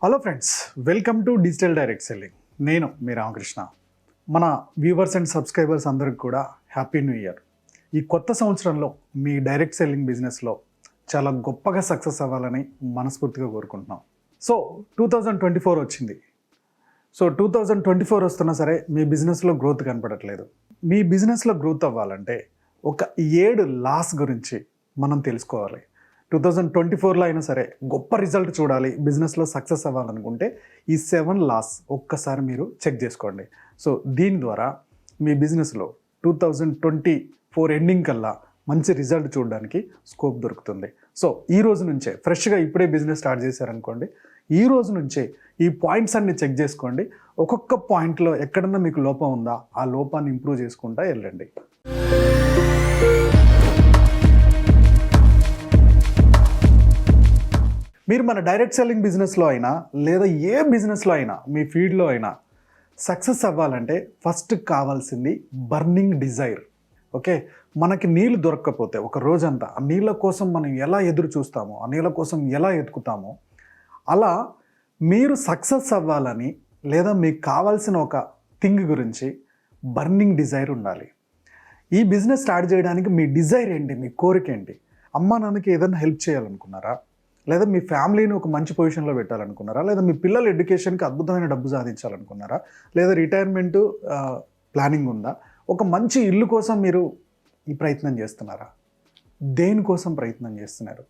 Hello friends, welcome to digital direct selling. నేను మీ రామకృష్ణ. మన viewers and subscribers అందరికి కూడా హ్యాపీ న్యూ ఇయర్. ఈ కొత్త సంవత్సరంలో మీ డైరెక్ట్ సెల్లింగ్ బిజినెస్లో చాలా గొప్పగా సక్సెస్ అవ్వాలని మనస్ఫూర్తిగా కోరుకుంటున్నాం. సో 2024 వచ్చింది. సో 2024 వస్తున్నా సరే మీ బిజినెస్లో గ్రోత్ కనపడట్లేదు. మీ బిజినెస్లో గ్రోత్ అవ్వాలంటే ఒక 7 లాస్ గురించి మనం తెలుసుకోవాలి. 2024లో అయినా సరే గొప్ప రిజల్ట్ చూడాలి, బిజినెస్లో సక్సెస్ అవ్వాలనుకుంటే ఈ 7 లాస్ ఒక్కసారి మీరు చెక్ చేసుకోండి. సో దీని ద్వారా మీ బిజినెస్లో 2024 ఎండింగ్ కల్లా మంచి రిజల్ట్ చూడడానికి స్కోప్ దొరుకుతుంది. సో ఈ రోజు నుంచే ఫ్రెష్గా ఇప్పుడే బిజినెస్ స్టార్ట్ చేశారనుకోండి, ఈ రోజు నుంచే ఈ పాయింట్స్ అన్ని చెక్ చేసుకోండి. ఒక్కొక్క పాయింట్లో ఎక్కడన్నా మీకు లోపం ఉందా, ఆ లోపాన్ని ఇంప్రూవ్ చేసుకుంటా వెళ్ళండి. మీరు మన డైరెక్ట్ సెల్లింగ్ బిజినెస్లో అయినా లేదా ఏ బిజినెస్లో అయినా మీ ఫీల్డ్లో అయినా సక్సెస్ అవ్వాలంటే ఫస్ట్ కావాల్సింది బర్నింగ్ డిజైర్. ఓకే, మనకి నీళ్ళు దొరకకపోతే ఒక రోజంతా ఆ నీళ్ళ కోసం మనం ఎలా ఎదురు చూస్తామో, ఆ నీళ్ళ కోసం ఎలా ఎదుకుతామో, అలా మీరు సక్సెస్ అవ్వాలని లేదా మీకు కావాల్సిన ఒక థింగ్ గురించి బర్నింగ్ డిజైర్ ఉండాలి. ఈ బిజినెస్ స్టార్ట్ చేయడానికి మీ డిజైర్ ఏంటి, మీ కోరిక ఏంటి? అమ్మా నాన్నకి ఏదైనా హెల్ప్ చేయాలనుకున్నారా, లేదా మీ ఫ్యామిలీని ఒక మంచి పొజిషన్లో పెట్టాలనుకున్నారా, లేదా మీ పిల్లల ఎడ్యుకేషన్కి అద్భుతమైన డబ్బు సాధించాలనుకున్నారా, లేదా రిటైర్మెంట్ ప్లానింగ్ ఉందా, ఒక మంచి ఇల్లు కోసం మీరు ఈ ప్రయత్నం చేస్తున్నారా? దేనికోసం ప్రయత్నం చేస్తున్నారు?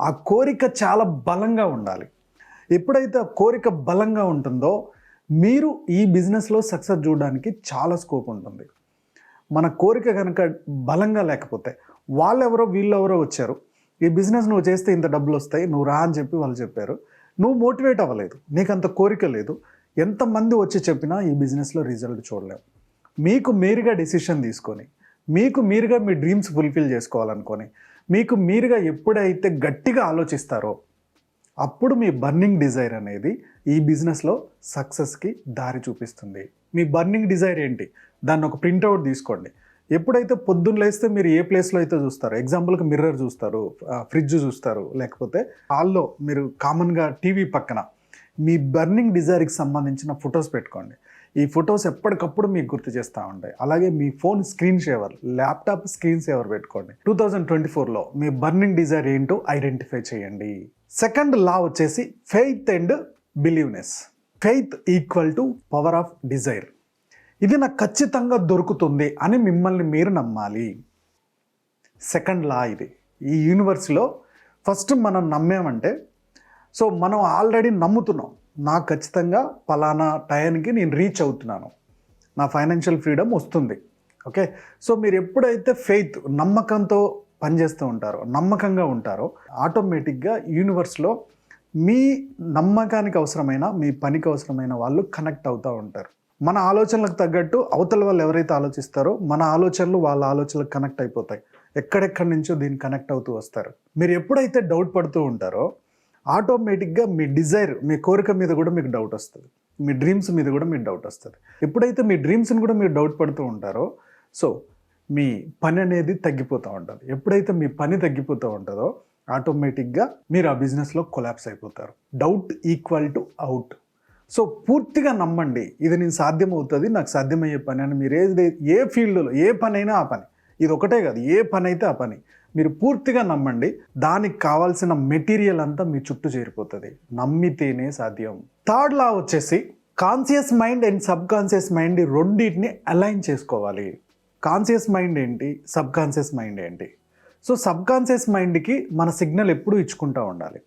ఆ కోరిక చాలా బలంగా ఉండాలి. ఎప్పుడైతే ఆ కోరిక బలంగా ఉంటుందో మీరు ఈ బిజినెస్లో సక్సెస్ చూడడానికి చాలా స్కోప్ ఉంటుంది. మన కోరిక కనుక బలంగా లేకపోతే వాళ్ళెవరో వీళ్ళెవరో వచ్చారు, ఈ బిజినెస్ నువ్వు చేస్తే ఇంత డబ్బులు వస్తాయి, నువ్వు రా అని చెప్పి వాళ్ళు చెప్పారు, నువ్వు మోటివేట్ అవ్వలేదు, నీకు అంత కోరిక లేదు, ఎంతమంది వచ్చి చెప్పినా ఈ బిజినెస్లో రిజల్ట్ చూడలేవు. మీకు మీరుగా డెసిషన్ తీసుకొని, మీకు మీరుగా మీ డ్రీమ్స్ ఫుల్ఫిల్ చేసుకోవాలనుకొని, మీకు మీరుగా ఎప్పుడైతే గట్టిగా ఆలోచిస్తారో అప్పుడు మీ బర్నింగ్ డిజైర్ అనేది ఈ బిజినెస్లో సక్సెస్కి దారి చూపిస్తుంది. మీ బర్నింగ్ డిజైర్ ఏంటి, దాన్ని ఒక ప్రింట్అవుట్ తీసుకోండి. ఎప్పుడైతే పొద్దున్న లేస్తే మీరు ఏ ప్లేస్లో అయితే చూస్తారో, ఎగ్జాంపుల్కి మిర్రర్ చూస్తారు, ఫ్రిడ్జ్ చూస్తారు, లేకపోతే హాల్లో మీరు కామన్గా టీవీ పక్కన మీ బర్నింగ్ డిజైర్కి సంబంధించిన ఫొటోస్ పెట్టుకోండి. ఈ ఫొటోస్ ఎప్పటికప్పుడు మీకు గుర్తు చేస్తూ ఉంటాయి. అలాగే మీ phone screen saver, laptop screen saver పెట్టుకోండి. 2024లో మీ బర్నింగ్ డిజైర్ ఏంటో ఐడెంటిఫై చేయండి. సెకండ్ లా వచ్చేసి faith and believeness. Faith equal to power of desire. ఇది నాకు ఖచ్చితంగా దొరుకుతుంది అని మిమ్మల్ని మీరు నమ్మాలి. సెకండ్ లా ఇది. ఈ యూనివర్స్లో ఫస్ట్ మనం నమ్మామంటే, సో మనం ఆల్రెడీ నమ్ముతున్నాం, నాకు ఖచ్చితంగా పలానా టైంకి నేను రీచ్ అవుతున్నాను, నా ఫైనాన్షియల్ ఫ్రీడమ్ వస్తుంది. ఓకే, సో మీరు ఎప్పుడైతే ఫెయిత్, నమ్మకంతో పనిచేస్తూ ఉంటారో, నమ్మకంగా ఉంటారో, ఆటోమేటిక్గా యూనివర్స్లో మీ నమ్మకానికి అవసరమైన, మీ పనికి అవసరమైన వాళ్ళు కనెక్ట్ అవుతూ ఉంటారు. మన ఆలోచనలకు తగ్గట్టు అవతల వాళ్ళు ఎవరైతే ఆలోచిస్తారో మన ఆలోచనలు వాళ్ళ ఆలోచనలకు కనెక్ట్ అయిపోతాయి. ఎక్కడెక్కడి నుంచో దీన్ని కనెక్ట్ అవుతూ వస్తారు. మీరు ఎప్పుడైతే డౌట్ పడుతూ ఉంటారో ఆటోమేటిక్గా మీ డిజైర్, మీ కోరిక మీద కూడా మీకు డౌట్ వస్తుంది, మీ డ్రీమ్స్ మీద కూడా మీకు డౌట్ వస్తుంది. ఎప్పుడైతే మీ డ్రీమ్స్ని కూడా మీరు డౌట్ పడుతూ ఉంటారో సో మీ పని అనేది తగ్గిపోతూ ఉంటుంది. ఎప్పుడైతే మీ పని తగ్గిపోతూ ఉంటుందో ఆటోమేటిక్గా మీరు ఆ బిజినెస్లో కొలాప్స్ అయిపోతారు. Doubt equal to out. So పూర్తిగా నమ్మండి, ఇది నేను సాధ్యమవుతుంది, నాకు సాధ్యమయ్యే పని అని. మీరు ఏ ఫీల్డ్లో ఏ పని అయినా ఆ పని, ఇది ఒకటే కాదు, ఏ పని అయితే ఆ పని మీరు పూర్తిగా నమ్మండి. దానికి కావాల్సిన మెటీరియల్ అంతా మీ చుట్టూ చేరిపోతుంది. నమ్మితేనే సాధ్యం. థర్డ్ లా వచ్చేసి conscious mind and sub conscious mind రెండింటిని అలైన్ చేసుకోవాలి. కాన్షియస్ మైండ్ ఏంటి, సబ్ కాన్షియస్ మైండ్ ఏంటి? సో సబ్ కాన్షియస్ మైండ్కి మన సిగ్నల్ ఎప్పుడూ ఇచ్చుకుంటూ ఉండాలి.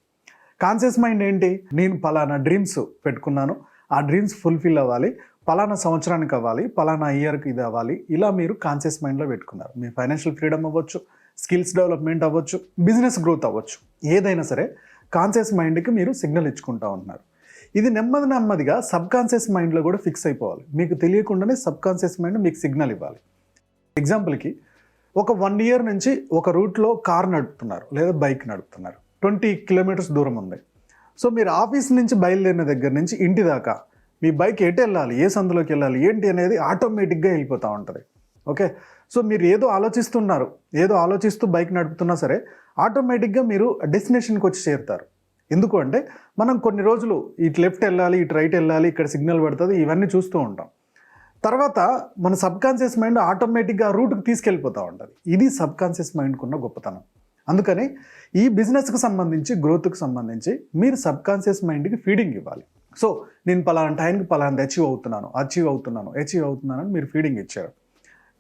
కాన్షియస్ మైండ్ ఏంటి, నేను పలానా డ్రీమ్స్ పెట్టుకున్నాను, ఆ డ్రీమ్స్ ఫుల్ఫిల్ అవ్వాలి, పలానా సంవత్సరానికి అవ్వాలి, పలానా ఇయర్కి ఇది అవ్వాలి, ఇలా మీరు కాన్షియస్ మైండ్లో పెట్టుకున్నారు. మీ ఫైనాన్షియల్ ఫ్రీడమ్ అవ్వచ్చు, స్కిల్స్ డెవలప్మెంట్ అవ్వచ్చు, బిజినెస్ గ్రోత్ అవ్వచ్చు, ఏదైనా సరే కాన్షియస్ మైండ్కి మీరు సిగ్నల్ ఇచ్చుకుంటూ ఉంటున్నారు. ఇది నెమ్మదిగా సబ్ కాన్షియస్ మైండ్లో కూడా ఫిక్స్ అయిపోవాలి. మీకు తెలియకుండానే సబ్ కాన్షియస్ మైండ్ మీకు సిగ్నల్ ఇవ్వాలి. ఎగ్జాంపుల్కి ఒక 1 year నుంచి ఒక రూట్లో కార్ నడుపుతున్నారు లేదా బైక్ నడుపుతున్నారు, 20 kilometers దూరం ఉంది. సో మీరు ఆఫీస్ నుంచి బయలుదేరిన దగ్గర నుంచి ఇంటి దాకా మీ బైక్ ఎటు వెళ్ళాలి, ఏ సందులోకి వెళ్ళాలి, ఏంటి అనేది ఆటోమేటిక్గా వెళ్ళిపోతూ ఉంటుంది. ఓకే, సో మీరు ఏదో ఆలోచిస్తున్నారు, ఏదో ఆలోచిస్తూ బైక్ నడుపుతున్నా సరే ఆటోమేటిక్గా మీరు డెస్టినేషన్కి వచ్చి చేరుతారు. ఎందుకు అంటే మనం కొన్ని రోజులు ఇటు లెఫ్ట్ వెళ్ళాలి, ఇటు రైట్ వెళ్ళాలి, ఇక్కడ సిగ్నల్ పడుతుంది, ఇవన్నీ చూస్తూ ఉంటాం. తర్వాత మన సబ్కాన్షియస్ మైండ్ ఆటోమేటిక్గా రూట్కి తీసుకెళ్ళిపోతూ ఉంటుంది. ఇది సబ్కాన్షియస్ మైండ్కి ఉన్న గొప్పతనం. అందుకని ఈ బిజినెస్కి సంబంధించి, గ్రోత్కి సంబంధించి మీరు సబ్కాన్షియస్ మైండ్కి ఫీడింగ్ ఇవ్వాలి. సో నేను పలానా టైంకి పలానా అచీవ్ అవుతున్నాను అని మీరు ఫీడింగ్ ఇచ్చారు.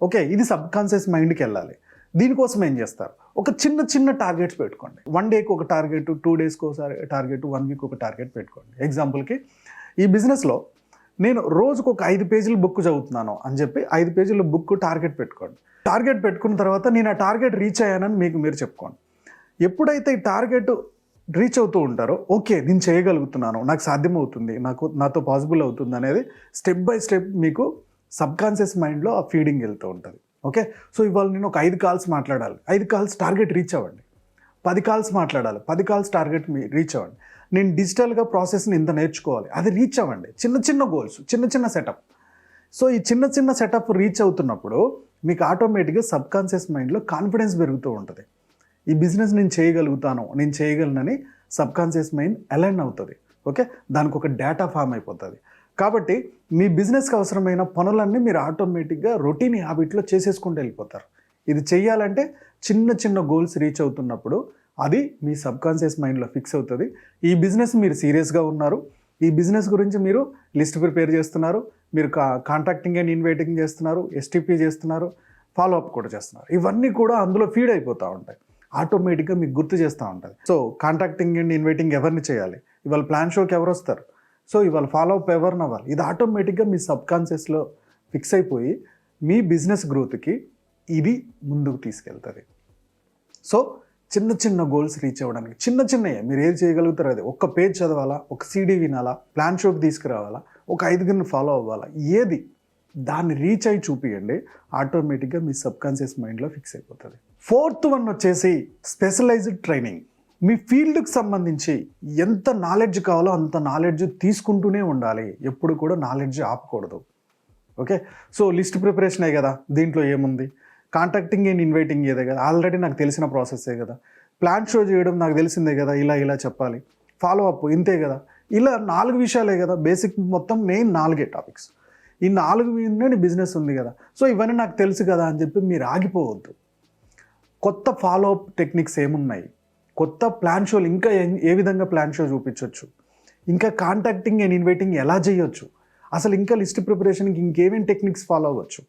ఓకే, ఇది సబ్కాన్షియస్ మైండ్కి వెళ్ళాలి. దీనికోసం ఏం చేస్తారు? ఒక చిన్న టార్గెట్స్ పెట్టుకోండి. 1 డేకి ఒక టార్గెట్, 2 డేస్కి ఒకసారి టార్గెట్, 1 వీక్ ఒక టార్గెట్ పెట్టుకోండి. ఎగ్జాంపుల్కి ఈ బిజినెస్లో నేను రోజుకు ఒక 5 పేజీల బుక్ చదువుతున్నాను అని చెప్పి 5 పేజీల బుక్ టార్గెట్ పెట్టుకోండి. టార్గెట్ పెట్టుకున్న తర్వాత నేను ఆ టార్గెట్ రీచ్ అయ్యానని మీరు చెప్పుకోండి. ఎప్పుడైతే ఈ టార్గెట్ రీచ్ అవుతూ ఉంటారో, ఓకే నేను చేయగలుగుతున్నాను, నాకు సాధ్యమవుతుంది, నాతో పాసిబుల్ అవుతుంది అనేది స్టెప్ బై స్టెప్ మీకు సబ్కాన్షియస్ మైండ్లో ఆ ఫీడింగ్ వెళ్తూ ఉంటుంది. ఓకే, సో ఇవాళ నేను ఒక 5 కాల్స్ మాట్లాడాలి, 5 కాల్స్ టార్గెట్ రీచ్ అవ్వండి. 10 కాల్స్ మాట్లాడాలి, 10 కాల్స్ టార్గెట్ రీచ్ అవ్వండి. నేను డిజిటల్గా ప్రాసెస్ని ఇంత నేర్చుకోవాలి, అది రీచ్ అవ్వండి. చిన్న గోల్స్, చిన్న సెటప్. సో ఈ చిన్న సెటప్ రీచ్ అవుతున్నప్పుడు మీకు ఆటోమేటిక్గా సబ్కాన్షియస్ మైండ్లో కాన్ఫిడెన్స్ పెరుగుతూ ఉంటుంది. ఈ బిజినెస్ నేను చేయగలుగుతాను, నేను చేయగలనని సబ్కాన్షియస్ మైండ్ అలైన్ అవుతుంది. ఓకే, దానికి ఒక డేటా ఫామ్ అయిపోతుంది. కాబట్టి మీ బిజినెస్కి అవసరమైన పనులన్నీ మీరు ఆటోమేటిక్గా రొటీన్ హ్యాబిట్లో చేసేసుకుంటూ వెళ్ళిపోతారు. ఇది చేయాలంటే చిన్న గోల్స్ రీచ్ అవుతున్నప్పుడు అది మీ సబ్కాన్షియస్ మైండ్లో ఫిక్స్ అవుతుంది. ఈ బిజినెస్ మీరు సీరియస్గా ఉన్నారు, ఈ బిజినెస్ గురించి మీరు లిస్ట్ ప్రిపేర్ చేస్తున్నారు, మీరు కాంటాక్టింగ్ అండ్ ఇన్వైటింగ్ చేస్తున్నారు, ఎస్టీపీ చేస్తున్నారు, ఫాలోఅప్ కూడా చేస్తున్నారు. ఇవన్నీ కూడా అందులో ఫీడ్ అయిపోతూ ఉంటాయి. ఆటోమేటిక్గా మీకు గుర్తు చేస్తూ ఉంటుంది. సో కాంటాక్టింగ్ అండ్ ఇన్వైటింగ్ ఎవరిని చేయాలి, ఇవాళ ప్లాన్ షోకి ఎవరు వస్తారు, సో ఇవాళ ఫాలోఅప్ ఎవరిని అవ్వాలి, ఇది ఆటోమేటిక్గా మీ సబ్కాన్షియస్లో ఫిక్స్ అయిపోయి మీ బిజినెస్ గ్రోత్కి ఇది ముందుకు తీసుకెళ్తుంది. సో చిన్న గోల్స్ రీచ్ అవ్వడానికి చిన్నయే మీరు ఏది చేయగలుగుతారు అది. ఒక పేజ్ చదవాలా, ఒక సీడీ వినాలా, ప్లాన్ షోకి తీసుకురావాలా, ఒక 5గురిని ఫాలో అవ్వాలా, ఏది దాన్ని రీచ్ అయ్యి చూపియండి, ఆటోమేటిక్గా మీ సబ్కాన్షియస్ మైండ్లో ఫిక్స్ అయిపోతుంది. 4th వన్ వచ్చేసి స్పెషలైజ్డ్ ట్రైనింగ్. మీ ఫీల్డ్కి సంబంధించి ఎంత నాలెడ్జ్ కావాలో అంత నాలెడ్జ్ తీసుకుంటూనే ఉండాలి. ఎప్పుడు కూడా నాలెడ్జ్ ఆపకూడదు. ఓకే, సో లిస్ట్ ప్రిపరేషనే కదా, దీంట్లో ఏముంది, కాంటాక్టింగ్ అండ్ ఇన్వైటింగ్ ఏదే కదా, ఆల్రెడీ నాకు తెలిసిన ప్రాసెస్సే కదా, ప్లాన్ షో చేయడం నాకు తెలిసిందే కదా, ఇలా చెప్పాలి, ఫాలోఅప్ ఇంతే కదా, ఇలా 4 విషయాలే కదా బేసిక్. మొత్తం మెయిన్ 4 టాపిక్స్. ఈ 4 మీదనే బిజినెస్ ఉంది కదా, సో ఇవన్నీ నాకు తెలుసు కదా అని చెప్పి మీరు ఆగిపోవద్దు. కొత్త ఫాలోఅప్ టెక్నిక్స్ ఏమున్నాయి, కొత్త ప్లాన్ షోలు ఇంకా ఏ విధంగా ప్లాన్ షో చూపించవచ్చు, ఇంకా కాంటాక్టింగ్ అండ్ ఇన్వైటింగ్ ఎలా చేయొచ్చు, అసలు ఇంకా లిస్ట్ ప్రిపరేషన్కి ఇంకేమేమి టెక్నిక్స్ ఫాలో అవ్వచ్చు.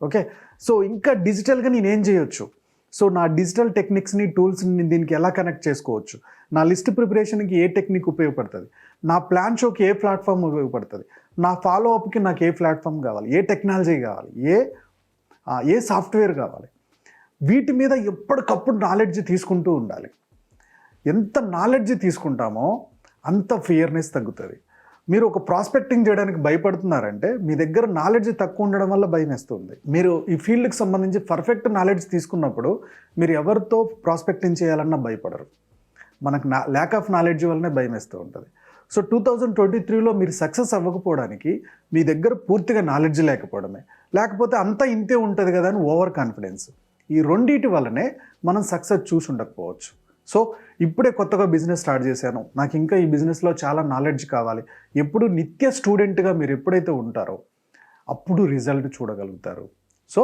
ఓకే, సో ఇంకా డిజిటల్గా నేనేం చేయొచ్చు, సో నా డిజిటల్ టెక్నిక్స్ని, టూల్స్ని దీనికి ఎలా కనెక్ట్ చేసుకోవచ్చు, నా లిస్ట్ ప్రిపరేషన్కి ఏ టెక్నిక్ ఉపయోగపడుతుంది, నా ప్లాన్ షోకి ఏ ప్లాట్ఫామ్ ఉపయోగపడుతుంది, నా ఫాలోఅప్కి నాకు ఏ ప్లాట్ఫామ్ కావాలి, ఏ టెక్నాలజీ కావాలి, ఏ సాఫ్ట్వేర్ కావాలి, వీటి మీద ఎప్పటికప్పుడు నాలెడ్జ్ తీసుకుంటూ ఉండాలి. ఎంత నాలెడ్జ్ తీసుకుంటామో అంత ఫియర్నెస్ తగ్గుతుంది. మీరు ఒక ప్రాస్పెక్టింగ్ చేయడానికి భయపడుతున్నారంటే మీ దగ్గర నాలెడ్జ్ తక్కువ ఉండడం వల్ల భయం వేస్తుంది. మీరు ఈ ఫీల్డ్కి సంబంధించి పర్ఫెక్ట్ నాలెడ్జ్ తీసుకున్నప్పుడు మీరు ఎవరితో ప్రాస్పెక్టింగ్ చేయాలన్నా భయపడరు. మనకు ల్యాక్ ఆఫ్ నాలెడ్జ్ వల్లనే భయం వేస్తూ ఉంటుంది. సో 2023లో మీరు సక్సెస్ అవ్వకపోవడానికి మీ దగ్గర పూర్తిగా నాలెడ్జ్ లేకపోవడమే, లేకపోతే అంతా ఇంతే ఉంటుంది కదా అని ఓవర్ కాన్ఫిడెన్స్. ఈ రెండింటి వల్లనే మనం సక్సెస్ చూసి ఉండకపోవచ్చు. సో ఇప్పుడే కొత్తగా బిజినెస్ స్టార్ట్ చేశాను, నాకు ఇంకా ఈ బిజినెస్లో చాలా నాలెడ్జ్ కావాలి, ఎప్పుడు నిత్య స్టూడెంట్గా మీరు ఎప్పుడైతే ఉంటారో అప్పుడు రిజల్ట్ చూడగలుగుతారు. సో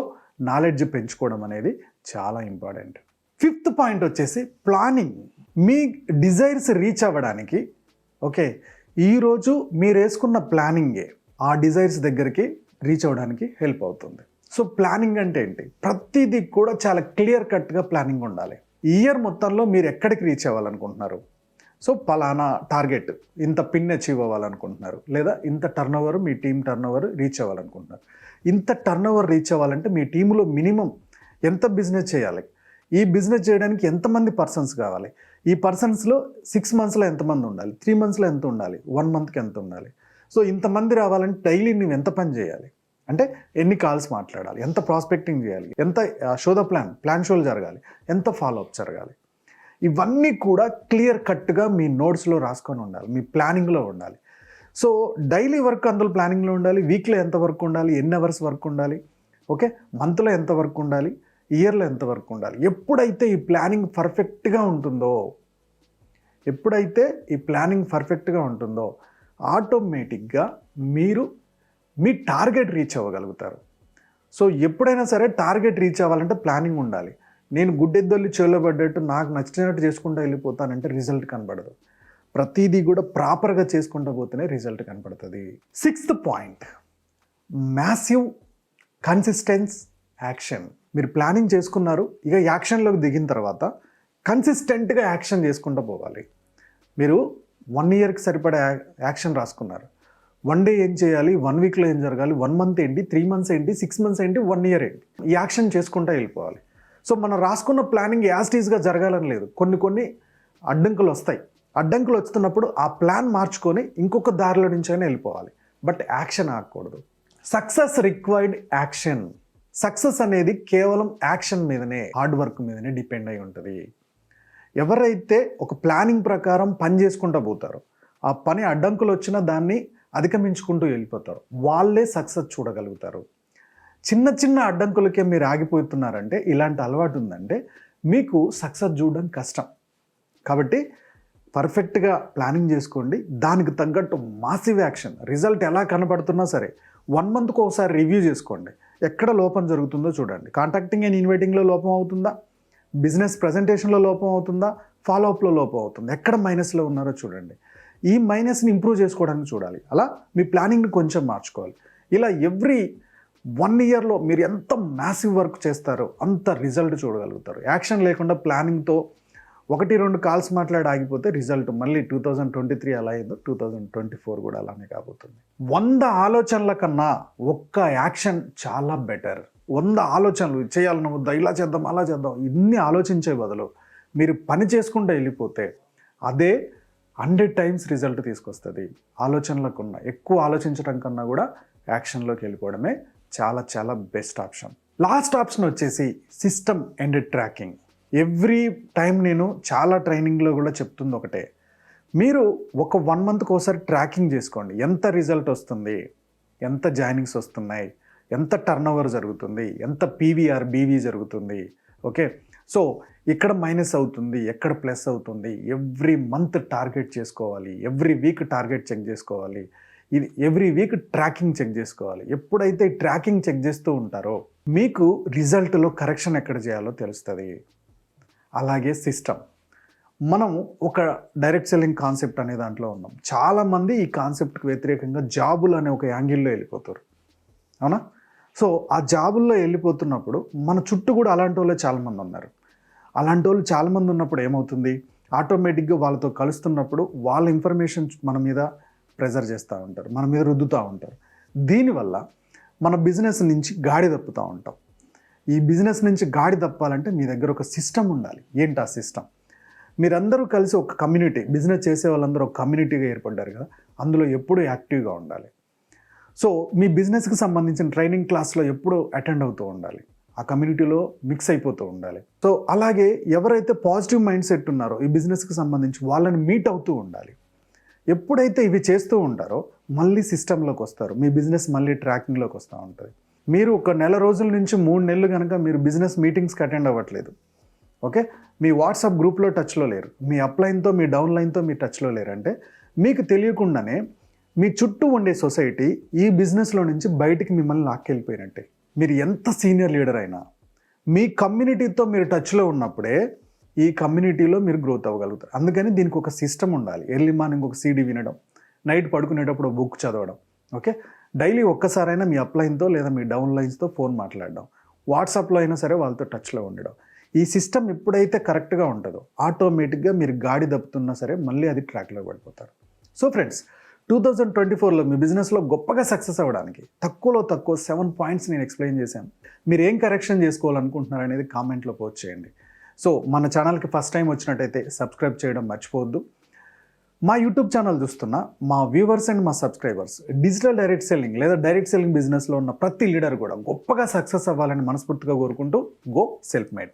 నాలెడ్జ్ పెంచుకోవడం అనేది చాలా ఇంపార్టెంట్. 5th పాయింట్ వచ్చేసి ప్లానింగ్. మీ డిజైర్స్ రీచ్ అవ్వడానికి, ఓకే, ఈరోజు మీరు వేసుకున్న ప్లానింగే ఆ డిజైర్స్ దగ్గరికి రీచ్ అవ్వడానికి హెల్ప్ అవుతుంది. సో ప్లానింగ్ అంటే ఏంటి, ప్రతిదీ కూడా చాలా క్లియర్ కట్గా ప్లానింగ్ ఉండాలి. ఇయర్ మొత్తంలో మీరు ఎక్కడికి రీచ్ అవ్వాలనుకుంటున్నారు, సో పలానా టార్గెట్, ఇంత పిన్ అచీవ్ అవ్వాలనుకుంటున్నారు, లేదా ఇంత టర్నోవర్, మీ టీం టర్నోవర్ రీచ్ అవ్వాలనుకుంటున్నారు. ఇంత టర్నోవర్ రీచ్ అవ్వాలంటే మీ టీంలో మినిమం ఎంత బిజినెస్ చేయాలి, ఈ బిజినెస్ చేయడానికి ఎంతమంది పర్సన్స్ కావాలి, ఈ పర్సన్స్లో 6 మంత్స్లో ఎంతమంది ఉండాలి, 3 మంత్స్లో ఎంత ఉండాలి, 1 మంత్కి ఎంత ఉండాలి. సో ఇంతమంది రావాలంటే డైలీ నువ్వు ఎంత పని చేయాలి, అంటే ఎన్ని కాల్స్ మాట్లాడాలి, ఎంత ప్రాస్పెక్టింగ్ చేయాలి, ఎంత షో ద ప్లాన్ షోలు జరగాలి, ఎంత ఫాలోఅప్ జరగాలి, ఇవన్నీ కూడా క్లియర్ కట్గా మీ నోట్స్లో రాసుకొని ఉండాలి, మీ ప్లానింగ్లో ఉండాలి. సో డైలీ వర్క్ అందులో ప్లానింగ్లో ఉండాలి, వీక్లో ఎంత వర్క్ ఉండాలి, ఎన్ని అవర్స్ వర్క్ ఉండాలి, ఓకే, మంత్లో ఎంత వర్క్ ఉండాలి, ఇయర్లో ఎంత వర్క్ ఉండాలి. ఎప్పుడైతే ఈ ప్లానింగ్ పర్ఫెక్ట్గా ఉంటుందో ఎప్పుడైతే ఈ ప్లానింగ్ పర్ఫెక్ట్గా ఉంటుందో ఆటోమేటిక్గా మీరు మీ టార్గెట్ రీచ్ అవ్వగలుగుతారు. సో ఎప్పుడైనా సరే టార్గెట్ రీచ్ అవ్వాలంటే ప్లానింగ్ ఉండాలి. నేను గుడ్డెద్దొల్లి చేలో పడ్డట్టు నాకు నచ్చినట్టు చేసుకుంటూ వెళ్ళిపోతానంటే రిజల్ట్ కనబడదు. ప్రతిదీ కూడా ప్రాపర్గా చేసుకుంటూ పోతేనే రిజల్ట్ కనపడుతుంది. 6th point, massive consistence action. మీరు ప్లానింగ్ చేసుకున్నారు, ఇక యాక్షన్లోకి దిగిన తర్వాత కన్సిస్టెంట్గా యాక్షన్ చేసుకుంటూ పోవాలి. మీరు 1 ఇయర్కి సరిపడే యాక్షన్ రాసుకున్నారు. 1 డే ఏం చేయాలి, 1 వీక్లో ఏం జరగాలి, 1 మంత్ ఏంటి, 3 మంత్స్ ఏంటి, 6 మంత్స్ ఏంటి, 1 ఇయర్ ఏంటి, ఈ యాక్షన్ చేసుకుంటూ వెళ్ళిపోవాలి. సో మనం రాసుకున్న ప్లానింగ్ యాస్టీస్గా జరగాలని లేదు. కొన్ని అడ్డంకులు వస్తాయి. అడ్డంకులు వస్తున్నప్పుడు ఆ ప్లాన్ మార్చుకొని ఇంకొక దారిలో నుంచైనా వెళ్ళిపోవాలి. బట్ యాక్షన్ ఆగకూడదు. Success required action. సక్సెస్ అనేది కేవలం యాక్షన్ మీదనే, హార్డ్ వర్క్ మీదనే డిపెండ్ అయి ఉంటుంది. ఎవరైతే ఒక ప్లానింగ్ ప్రకారం పని చేసుకుంటూ పోతారో, ఆ పని అడ్డంకులు వచ్చినా దాన్ని అధిగమించుకుంటూ వెళ్ళిపోతారు, వాళ్ళే సక్సెస్ చూడగలుగుతారు. చిన్న అడ్డంకులకే మీరు ఆగిపోతున్నారంటే, ఇలాంటి అలవాటు ఉందంటే మీకు సక్సెస్ చూడడం కష్టం. కాబట్టి పర్ఫెక్ట్గా ప్లానింగ్ చేసుకోండి. దానికి తగ్గట్టు మాసివ్ యాక్షన్. రిజల్ట్ ఎలా కనబడుతున్నా సరే 1 మంత్కి ఒకసారి రివ్యూ చేసుకోండి. ఎక్కడ లోపం జరుగుతుందో చూడండి. కాంటాక్టింగ్ అండ్ ఇన్వైటింగ్లో లోపం అవుతుందా, బిజినెస్ ప్రజెంటేషన్లో లోపం అవుతుందా, ఫాలోఅప్లో లోపం అవుతుందా, ఎక్కడ మైనస్లో ఉన్నారో చూడండి. ఈ మైనస్ని ఇంప్రూవ్ చేసుకోవడానికి చూడాలి. అలా మీ ప్లానింగ్ని కొంచెం మార్చుకోవాలి. ఇలా ఎవ్రీ 1 ఇయర్లో మీరు ఎంత మ్యాసివ్ వర్క్ చేస్తారో అంత రిజల్ట్ చూడగలుగుతారు. యాక్షన్ లేకుండా ప్లానింగ్తో 1-2 కాల్స్ మాట్లాడి ఆగిపోతే రిజల్ట్ మళ్ళీ 2023 అలా అయిందో 2024 కూడా అలానే కాబోతుంది. 100 ఆలోచనల కన్నా ఒక్క యాక్షన్ చాలా బెటర్. 100 ఆలోచనలు చేయాలన్న వద్దా, ఇలా చేద్దాం అలా చేద్దాం, ఇన్ని ఆలోచించే బదులు మీరు పని చేసుకుంటూ వెళ్ళిపోతే అదే 100 టైమ్స్ రిజల్ట్ తీసుకొస్తుంది. ఆలోచనలకున్న ఎక్కువ ఆలోచించడం కన్నా కూడా యాక్షన్లోకి వెళ్ళిపోవడమే చాలా బెస్ట్ ఆప్షన్. లాస్ట్ ఆప్షన్ వచ్చేసి system and tracking. Every time నేను చాలా ట్రైనింగ్లో కూడా చెప్తుంది ఒకటే, మీరు ఒక 1 మంత్కి ఒకసారి ట్రాకింగ్ చేసుకోండి. ఎంత రిజల్ట్ వస్తుంది, ఎంత జాయినింగ్స్ వస్తున్నాయి, ఎంత టర్న్ ఓవర్ జరుగుతుంది, ఎంత పీవీఆర్ బీవీ జరుగుతుంది. ఓకే, సో ఎక్కడ మైనస్ అవుతుంది, ఎక్కడ ప్లస్ అవుతుంది, ఎవ్రీ మంత్ టార్గెట్ చేసుకోవాలి, ఎవ్రీ వీక్ టార్గెట్ చెక్ చేసుకోవాలి, ఇది ఎవ్రీ వీక్ ట్రాకింగ్ చెక్ చేసుకోవాలి. ఎప్పుడైతే ట్రాకింగ్ చెక్ చేస్తూ ఉంటారో మీకు రిజల్ట్లో కరెక్షన్ ఎక్కడ చేయాలో తెలుస్తుంది. అలాగే సిస్టమ్. మనం ఒక డైరెక్ట్ సెల్లింగ్ కాన్సెప్ట్ అనే దాంట్లో ఉన్నాం. చాలామంది ఈ కాన్సెప్ట్కి వ్యతిరేకంగా జాబులు అనే ఒక యాంగిల్లో వెళ్ళిపోతారు, అవునా? సో ఆ జాబుల్లో వెళ్ళిపోతున్నప్పుడు మన చుట్టూ కూడా అలాంటి వాళ్ళే చాలామంది ఉన్నారు. అలాంటి వాళ్ళు చాలామంది ఉన్నప్పుడు ఏమవుతుంది, ఆటోమేటిక్గా వాళ్ళతో కలుస్తున్నప్పుడు వాళ్ళ ఇన్ఫర్మేషన్ మన మీద ప్రెజర్ చేస్తూ ఉంటారు, మన మీద రుద్దుతూ ఉంటారు. దీనివల్ల మన బిజినెస్ నుంచి గాడి తప్పుతూ ఉంటాం. ఈ బిజినెస్ నుంచి గాడి తప్పాలంటే మీ దగ్గర ఒక సిస్టమ్ ఉండాలి. ఏంటి ఆ సిస్టమ్? మీరందరూ కలిసి ఒక కమ్యూనిటీ, బిజినెస్ చేసే వాళ్ళందరూ ఒక కమ్యూనిటీగా ఏర్పడ్డారు కదా, అందులో ఎప్పుడూ యాక్టివ్గా ఉండాలి. సో మీ బిజినెస్కి సంబంధించిన ట్రైనింగ్ క్లాస్లో ఎప్పుడూ అటెండ్ అవుతూ ఉండాలి, ఆ కమ్యూనిటీలో మిక్స్ అయిపోతూ ఉండాలి. సో అలాగే ఎవరైతే పాజిటివ్ మైండ్ సెట్ ఉన్నారో ఈ బిజినెస్కి సంబంధించి వాళ్ళని మీట్ అవుతూ ఉండాలి. ఎప్పుడైతే ఇవి చేస్తూ ఉంటారో మళ్ళీ సిస్టంలోకి వస్తారు, మీ బిజినెస్ మళ్ళీ ట్రాకింగ్లోకి వస్తూ ఉంటుంది. మీరు ఒక నెల రోజుల నుంచి 3 నెలలు కనుక మీరు బిజినెస్ మీటింగ్స్కి అటెండ్ అవ్వట్లేదు, ఓకే, మీ వాట్సాప్ గ్రూప్లో టచ్లో లేరు, మీ అప్లైన్తో మీ డౌన్లైన్తో మీ టచ్లో లేరు అంటే మీకు తెలియకుండానే మీ చుట్టూ ఉండే సొసైటీ ఈ బిజినెస్లో నుంచి బయటికి మిమ్మల్ని లాక్కెళ్ళిపోయినట్టే. మీరు ఎంత సీనియర్ లీడర్ అయినా మీ కమ్యూనిటీతో మీరు టచ్లో ఉన్నప్పుడే ఈ కమ్యూనిటీలో మీరు గ్రోత్ అవ్వగలుగుతారు. అందుకని దీనికి ఒక సిస్టమ్ ఉండాలి. ఎర్లీ మార్నింగ్ ఒక సీడీ వినడం, నైట్ పడుకునేటప్పుడు బుక్ చదవడం, ఓకే, డైలీ ఒక్కసారైనా మీ అప్లైన్తో లేదా మీ డౌన్లైన్స్తో ఫోన్ మాట్లాడడం, వాట్సాప్లో అయినా సరే వాళ్ళతో టచ్లో ఉండడం. ఈ సిస్టమ్ ఎప్పుడైతే కరెక్ట్గా ఉంటుందో ఆటోమేటిక్గా మీరు గాడి దప్పుతున్నా సరే మళ్ళీ అది ట్రాక్లో పడిపోతారు. సో ఫ్రెండ్స్, 2024లో మీ బిజినెస్లో గొప్పగా సక్సెస్ అవ్వడానికి తక్కువలో తక్కువ 7 పాయింట్స్ నేను ఎక్స్ప్లెయిన్ చేశాను. మీరు ఏం కరెక్షన్ చేసుకోవాలనుకుంటున్నారు అనేది కామెంట్లో పోస్ట్ చేయండి. సో మన ఛానల్కి ఫస్ట్ టైం వచ్చినట్టయితే సబ్స్క్రైబ్ చేయడం మర్చిపోవద్దు. మా యూట్యూబ్ ఛానల్ చూస్తున్న మా వ్యూవర్స్ అండ్ మా సబ్స్క్రైబర్స్ డిజిటల్ డైరెక్ట్ సెల్లింగ్ లేదా డైరెక్ట్ సెల్లింగ్ బిజినెస్లో ఉన్న ప్రతి లీడర్ కూడా గొప్పగా సక్సెస్ అవ్వాలని మనస్ఫూర్తిగా కోరుకుంటూ గో సెల్ఫ్ మేడ్.